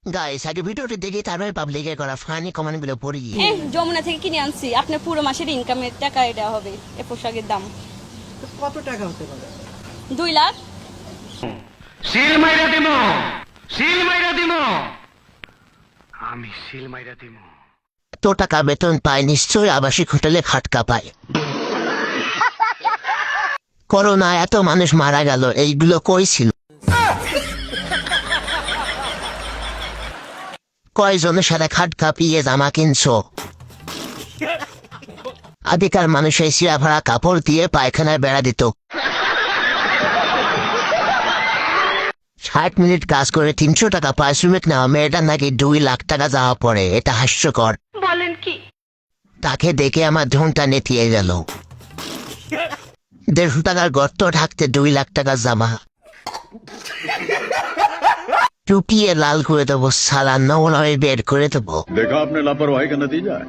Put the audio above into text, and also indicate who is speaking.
Speaker 1: Guys আগে ভিডিওটি দেখে তারপরে পাবলিকে করা ফানি কমেন্ট গুলো পড়ি।
Speaker 2: যমুনা থেকে কিনে আনছি, আপনার পুরো মাসের ইনকামের টাকা এটা হবে এ পোশাকের দাম।
Speaker 3: তো কত টাকা হতে পারে?
Speaker 2: 2 লাখ।
Speaker 4: সিল মাইরা দিমু, সিল মাইরা দিমু, আমি সিল মাইরা দিমু।
Speaker 1: এত টাকা বেতন পায় নিশ্চয়ই আবাসিক হোটেলে খাটকা পায়। করোনা এত মানুষ মারা গেল, এইগুলো কই ছিল? কয়জনের সাথে খাটকা পিয়ে জামা কিনছো? আগেকার মানুষের শিরা ভরা কাপড় দিয়ে পায়খানায় বেড়া দিত। 60 মিনিট কাজ করে 300 টাকা পারিশ্রমিক নেওয়া মেয়েটা নাকি 2 লাখ টাকা যাওয়া পড়ে, এটা হাস্যকর।
Speaker 2: বলেন কি?
Speaker 1: তাকে দেখে আমার ধনটা নেতিয়ে গেল। 150 টাকার গর্ত ঢাকতে 2 লাখ টাকা জামা। টুপিয়ে লাল করে দেবো, সালা নৌলায় বের করে দেবো।
Speaker 5: देखा आपने लापरवाही का नतीजा है।